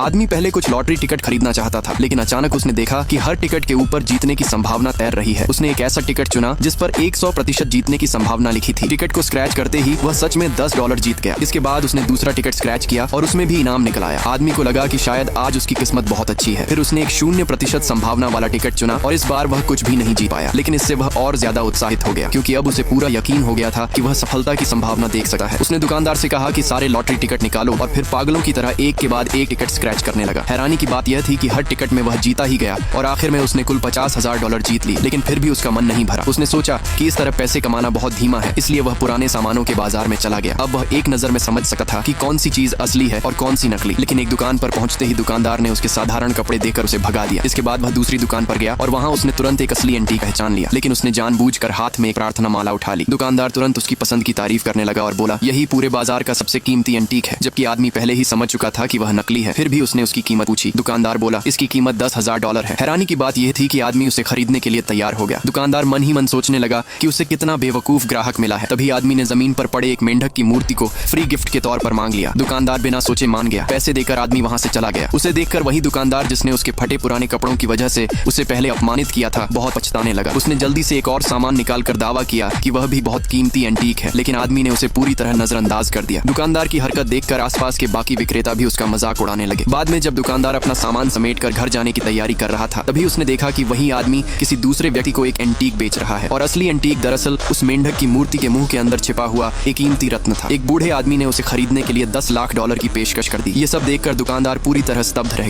आदमी पहले कुछ लॉटरी टिकट खरीदना चाहता था, लेकिन अचानक उसने देखा कि हर टिकट के ऊपर जीतने की संभावना तैर रही है। उसने एक ऐसा टिकट चुना जिस पर 100% जीतने की संभावना लिखी थी। टिकट को स्क्रैच करते ही वह सच में $10 जीत गया। इसके बाद उसने दूसरा टिकट स्क्रैच किया और उसमें भी इनाम निकल आया। आदमी को लगा कि शायद आज उसकी किस्मत बहुत अच्छी है। फिर उसने एक 0% संभावना वाला टिकट चुना और इस बार वह कुछ भी नहीं जीत पाया, लेकिन इससे वह और ज्यादा उत्साहित हो गया क्योंकि अब उसे पूरा यकीन हो गया था कि वह सफलता की संभावना देख सकता है। उसने दुकानदार से कहा कि सारे लॉटरी टिकट निकालो और फिर पागलों की तरह एक के बाद एक टिकट स्क्रैच करने लगा। हैरानी की बात यह थी कि हर टिकट में वह जीता ही गया और आखिर में उसने कुल $50,000 जीत ली, लेकिन फिर भी उसका मन नहीं भरा। उसने सोचा कि इस तरह पैसे कमाना बहुत धीमा है, इसलिए वह पुराने सामानों के बाजार में चला गया। अब वह एक नजर में समझ सकता था कि कौन सी चीज असली है और कौन सी नकली। लेकिन एक दुकान पर पहुंचते ही दुकानदार ने उसके साधारण कपड़े देकर उसे भगा दिया। इसके बाद वह दूसरी दुकान पर गया और वहां उसने तुरंत एक असली एंटीक पहचान लिया, लेकिन उसने जानबूझकर हाथ में एक प्रार्थना माला उठा ली। दुकानदार तुरंत उसकी पसंद की तारीफ करने लगा और बोला, यही पूरे बाजार का सबसे कीमती एंटीक है। जबकि आदमी पहले ही समझ चुका था कि वह नकली है, फिर भी उसने उसकी कीमत पूछी। दुकानदार बोला, इसकी कीमत $10,000 है। हैरानी की बात यह थी कि आदमी उसे खरीदने के लिए तैयार हो गया। दुकानदार मन ही मन सोचने लगा कि उसे कितना बेवकूफ ग्राहक मिला है। तभी आदमी ने जमीन पर पड़े एक मेंढक की मूर्ति को फ्री गिफ्ट के तौर पर मांग लिया। दुकानदार बिना सोचे मान गया। पैसे देकर आदमी वहां से चला गया। उसे देखकर वही दुकानदार जिसने उसके फटे पुराने कपड़ों की वजह से उसे पहले अपमानित किया था, बहुत पछताने लगा। उसने जल्दी से एक और सामान निकालकर दावा किया कि वह भी बहुत कीमती एंटीक है, लेकिन आदमी ने उसे पूरी तरह नजरअंदाज कर दिया। दुकानदार की हरकत देखकर आसपास के बाकी विक्रेता भी उसका मजाक उड़ाने लगे। बाद में जब दुकानदार अपना सामान समेटकर घर जाने की तैयारी कर रहा था, तभी उसने देखा कि वही आदमी किसी दूसरे व्यक्ति को एक एंटीक बेच रहा है, और असली एंटीक दरअसल उस मेंढक की मूर्ति के मुंह के अंदर छिपा हुआ एक कीमती रत्न था। एक बूढ़े आदमी ने उसे खरीदने के लिए $10 लाख की पेशकश कर दी। ये सब देखकर दुकानदार पूरी तरह स्तब्ध रह